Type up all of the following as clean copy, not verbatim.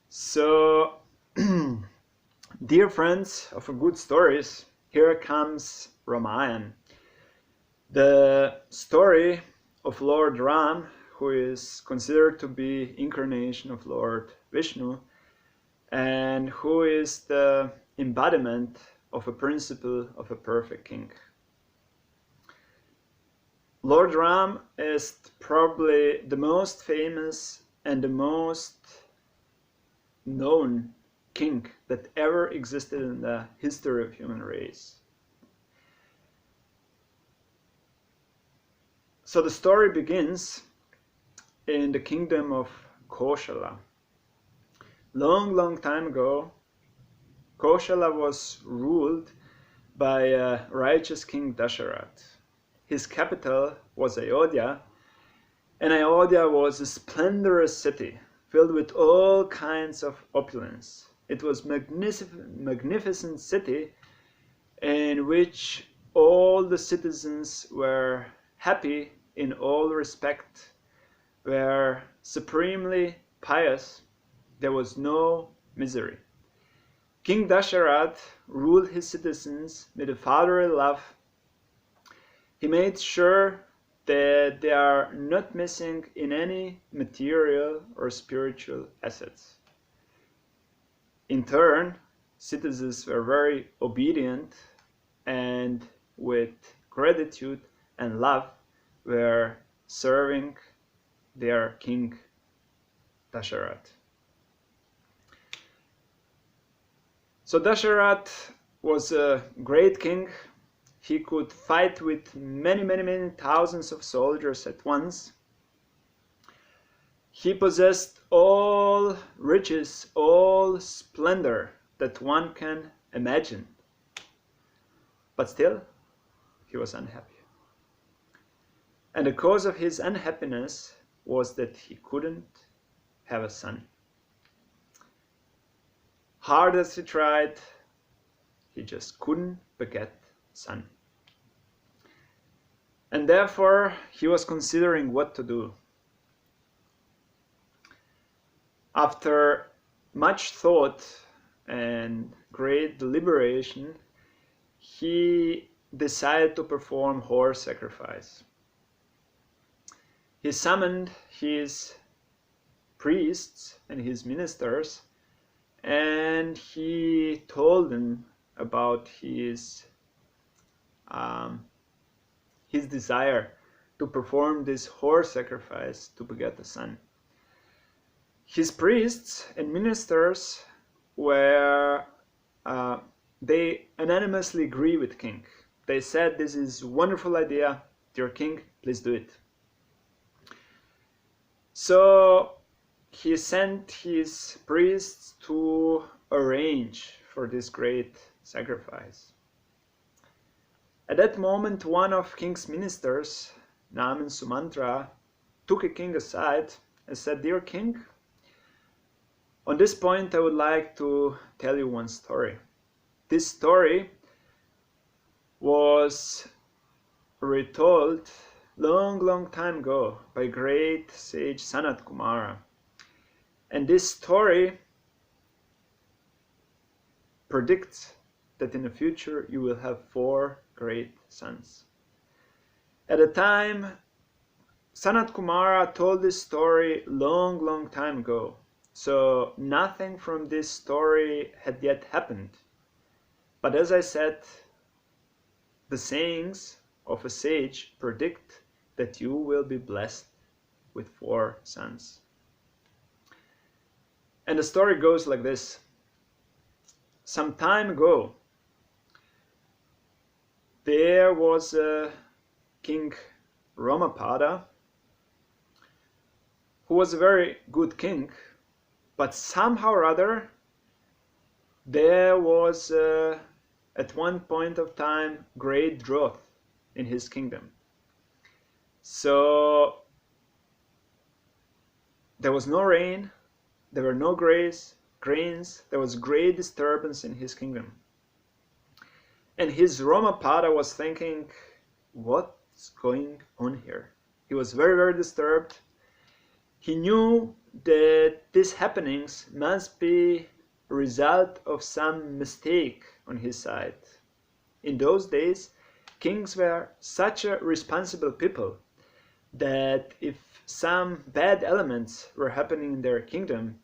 So, dear friends of good stories, here comes Ramayana, the story of Lord Ram, who is considered to be incarnation of Lord Vishnu, and who is the embodiment of a principle of a perfect king. Lord Ram is probably the most famous and the most known king that ever existed in the history of human race. So the story begins in the kingdom of Koshala. Long time ago, Koshala was ruled by a righteous king Dasharat. His capital was Ayodhya, and Ayodhya was a splendorous city filled with all kinds of opulence. It was a magnificent city in which all the citizens were happy in all respect, were supremely pious. There was no misery. King Dasharat ruled his citizens with a fatherly love. He made sure that they are not missing in any material or spiritual assets. In turn, citizens were very obedient and with gratitude and love were serving their king Dasharat. So Dasharat was a great king. He could fight with many thousands of soldiers at once. He possessed all riches, all splendor that one can imagine. But still, he was unhappy. And the cause of his unhappiness was that he couldn't have a son. Hard as he tried, he just couldn't beget a son. And therefore, he was considering what to do. After much thought and great deliberation, he decided to perform horse sacrifice. He summoned his priests and his ministers, and he told them about his desire to perform this horse sacrifice to beget a son. His priests and ministers they unanimously agree with the king. They said, "This is a wonderful idea, dear king, please do it." So he sent his priests to arrange for this great sacrifice. At that moment, one of king's ministers, named Sumantra, took a king aside and said, "Dear king, on this point I would like to tell you one story. This story was retold long time ago by great sage Sanat Kumara. And this story predicts that in the future you will have 4 great sons." At the time, Sanat Kumara told this story long time ago. So nothing from this story had yet happened. But as I said, the sayings of a sage predict that you will be blessed with 4 sons. And the story goes like this. Some time ago, there was a king Ramapada, who was a very good king, but somehow or other there was at one point of time great drought in his kingdom. So there was no rain, there were no grains, there was great disturbance in his kingdom. And his Ramapada was thinking, what's going on here? He was very disturbed. He knew that these happenings must be a result of some mistake on his side. In those days, kings were such a responsible people that if some bad elements were happening in their kingdom,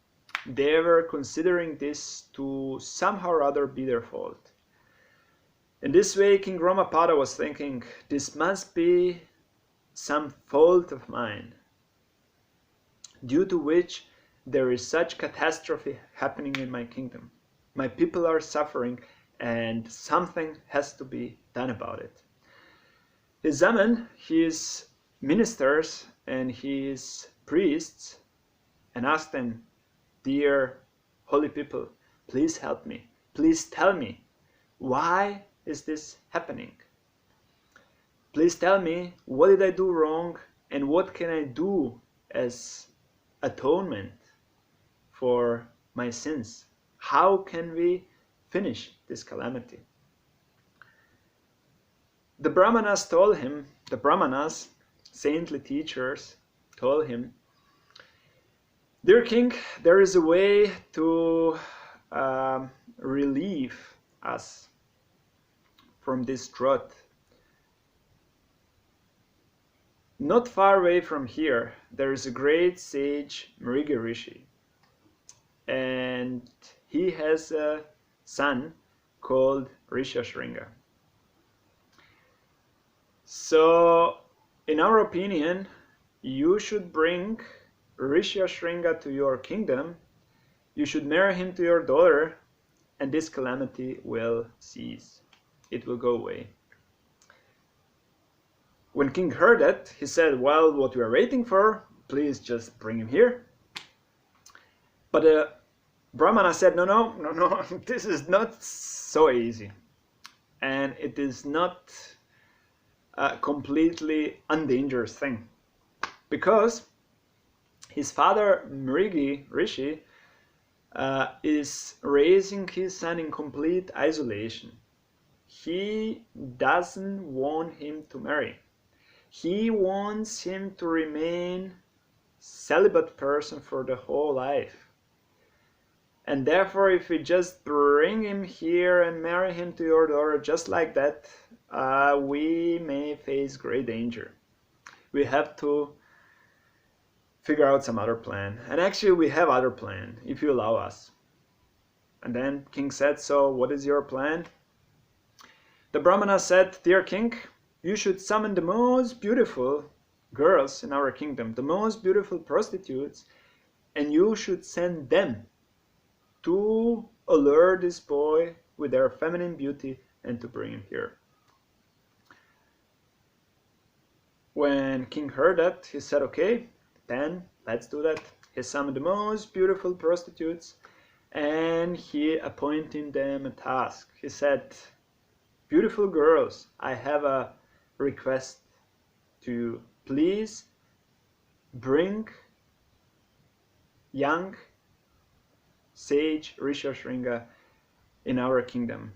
they were considering this to somehow or other be their fault. In this way, King Ramapada was thinking, this must be some fault of mine, due to which there is such catastrophe happening in my kingdom. My people are suffering and something has to be done about it. He summoned his ministers and his priests and asked them, dear holy people, please help me. Please tell me, why is this happening? Please tell me, what did I do wrong and what can I do as atonement for my sins? How can we finish this calamity? The Brahmanas told him, the Brahmanas, saintly teachers, told him, dear king, there is a way to relieve us from this drought. Not far away from here, there is a great sage, Mriga Rishi, and he has a son called Risyasringa. So, in our opinion, you should bring Risyasringa to your kingdom, you should marry him to your daughter, and this calamity will cease. It will go away. When king heard it, he said, well, what we are waiting for, please just bring him here. But the Brahmana said, no, this is not so easy. And it is not a completely undangerous thing. Because his father, Mrigi Rishi, is raising his son in complete isolation. He doesn't want him to marry. He wants him to remain celibate person for the whole life. And therefore, if we just bring him here and marry him to your daughter just like that, we may face great danger. We have to figure out some other plan. And actually, we have other plan, if you allow us. And then king said, so what is your plan? The Brahmana said, dear king, you should summon the most beautiful girls in our kingdom, the most beautiful prostitutes, and you should send them to allure this boy with their feminine beauty and to bring him here. When king heard that, he said, okay, then let's do that. He summoned the most beautiful prostitutes and he appointed them a task. He said, beautiful girls, I have a request to you. Please bring young sage Risyasringa in our kingdom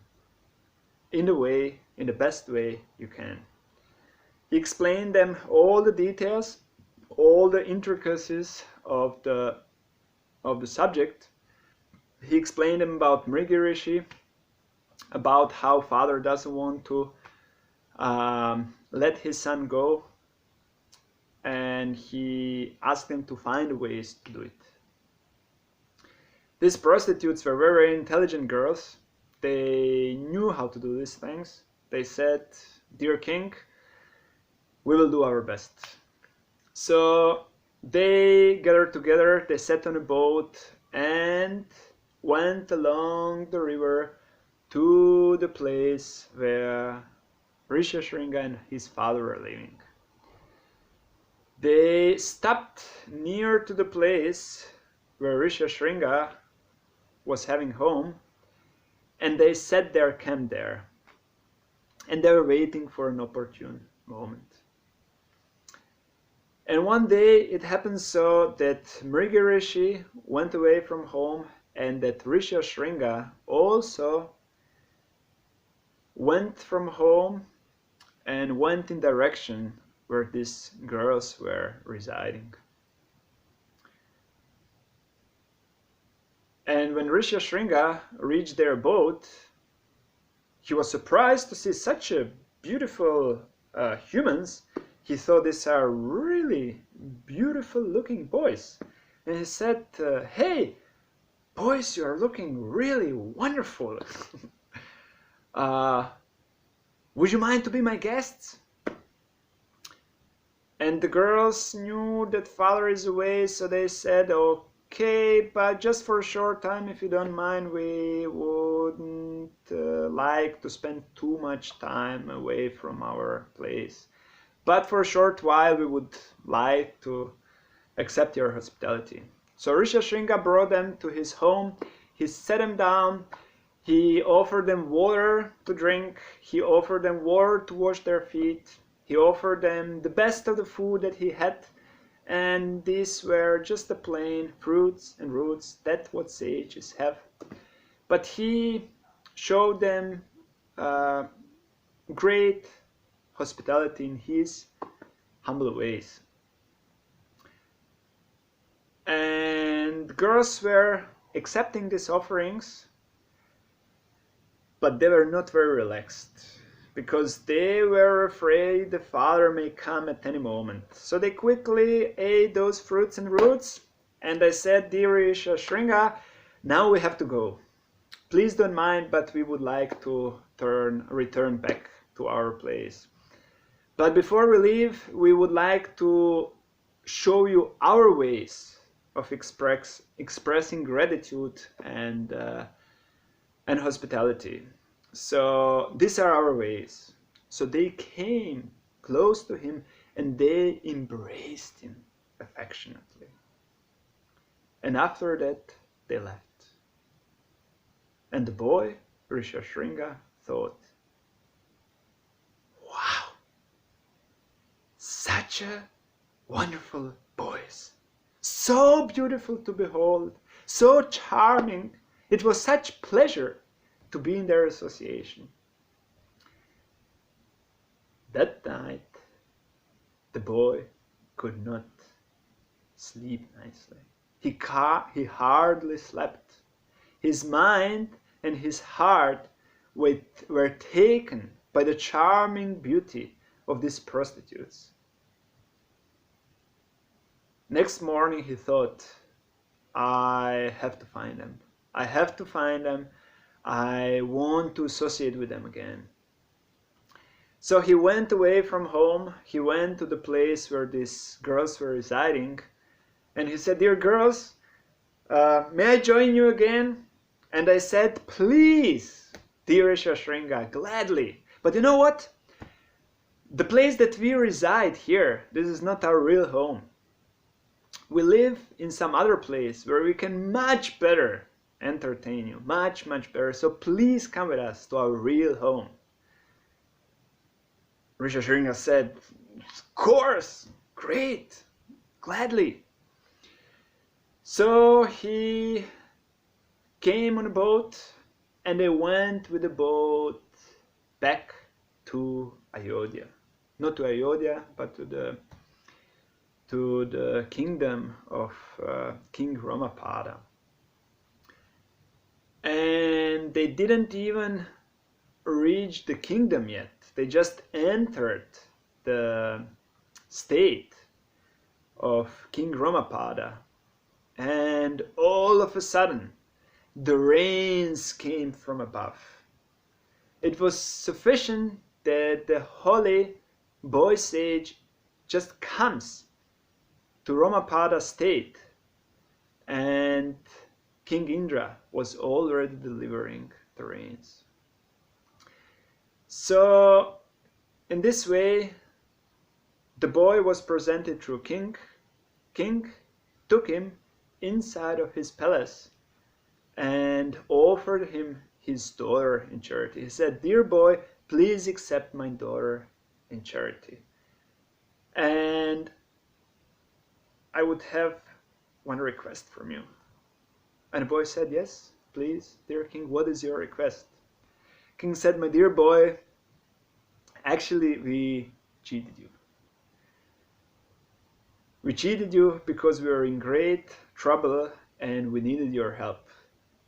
in the best way you can. He explained them all the details, all the intricacies of the subject. He explained them about Mrigi Rishi, about how father doesn't want to let his son go, and he asked him to find ways to do it. These prostitutes were very intelligent girls. They knew how to do these things. They said, dear king, we will do our best. So they gathered together, they sat on a boat and went along the river to the place where Risyasringa and his father were living. They stopped near to the place where Risyasringa was having home, and they set their camp there. And they were waiting for an opportune moment. And one day it happened so that Mrigi Rishi went away from home, and that Risyasringa also went from home and went in direction where these girls were residing. when Risyasringa reached their boat, he was surprised to see such a beautiful humans. He thought these are really beautiful looking boys. And he said, hey, boys, you are looking really wonderful. Would you mind to be my guests? And the girls knew that father is away, so they said, okay, but just for a short time, if you don't mind, we wouldn't like to spend too much time away from our place. But for a short while, we would like to accept your hospitality. So Risyasringa brought them to his home. He set them down. He offered them water to drink. He offered them water to wash their feet. He offered them the best of the food that he had. And these were just the plain fruits and roots. That's what sages have. But he showed them great hospitality in his humble ways. And the girls were accepting these offerings, but they were not very relaxed, because they were afraid the father may come at any moment. So they quickly ate those fruits and roots, and they said, dear Risyasringa, now we have to go. Please don't mind, but we would like to return back to our place. But before we leave, we would like to show you our ways of expressing gratitude and hospitality. So these are our ways. So they came close to him and they embraced him affectionately. And after that, they left. And the boy, Risyasringa, thought, wow, such a wonderful boys. So beautiful to behold, so charming. It was such pleasure to be in their association. That night, the boy could not sleep nicely. He hardly slept. His mind and his heart were taken by the charming beauty of these prostitutes. Next morning he thought, I have to find them. I have to find them. I want to associate with them again. So he went away from home. He went to the place where these girls were residing. And he said, dear girls, may I join you again? And I said, please, dear Risyasringa, gladly. But you know what? The place that we reside here, this is not our real home. We live in some other place where we can much better entertain you. Much, much better. So please come with us to our real home. Risyasringa said, of course, great, gladly. So he came on a boat and they went with the boat back to Ayodhya. Not to Ayodhya, but to the kingdom of King Ramapada. And they didn't even reach the kingdom yet. They just entered the state of King Ramapada. And all of a sudden, the rains came from above. It was sufficient that the holy boy sage just comes to Ramapada state, and King Indra was already delivering the rains. So in this way, the boy was presented through king. King took him inside of his palace and offered him his daughter in charity. He said, dear boy, please accept my daughter in charity. And I would have one request from you. And the boy said, yes, please, dear king, what is your request? King said, my dear boy, actually we cheated you. We cheated you because we were in great trouble and we needed your help.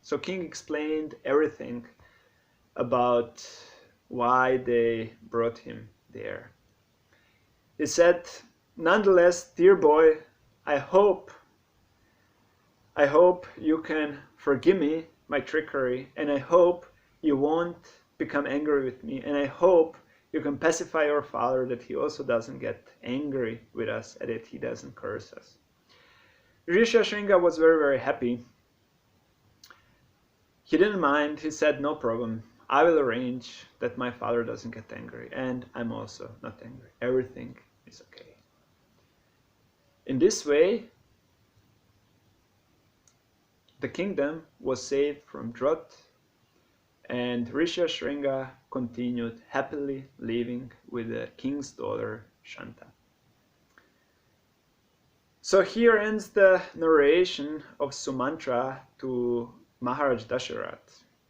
So king explained everything about why they brought him there. He said, "Nonetheless, dear boy, I hope you can forgive me my trickery, and I hope you won't become angry with me, and I hope you can pacify your father that he also doesn't get angry with us and that he doesn't curse us." Risyasringa was very, very happy. He didn't mind. He said, "No problem. I will arrange that my father doesn't get angry, and I'm also not angry. Everything is okay." In this way, the kingdom was saved from drought, and Risyasringa continued happily living with the king's daughter Shanta. So here ends the narration of Sumantra to Maharaj Dasharat.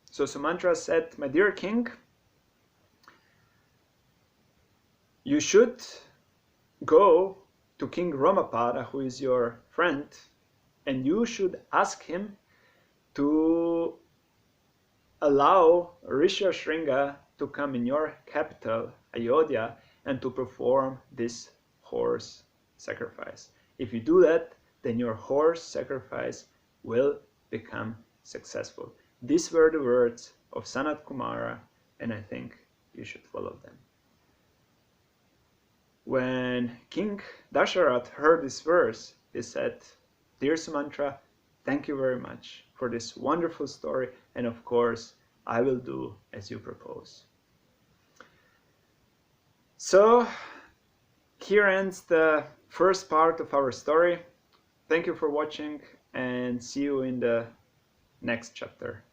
So Sumantra said, "My dear king, you should go to King Ramapada, who is your friend, and you should ask him to allow Risyasringa to come in your capital, Ayodhya, and to perform this horse sacrifice. If you do that, then your horse sacrifice will become successful." These were the words of Sanat Kumara, and I think you should follow them. When King Dasharat heard this verse, he said, "Dear Sumantra, thank you very much for this wonderful story, and of course, I will do as you propose." So, here ends the first part of our story. Thank you for watching, and see you in the next chapter.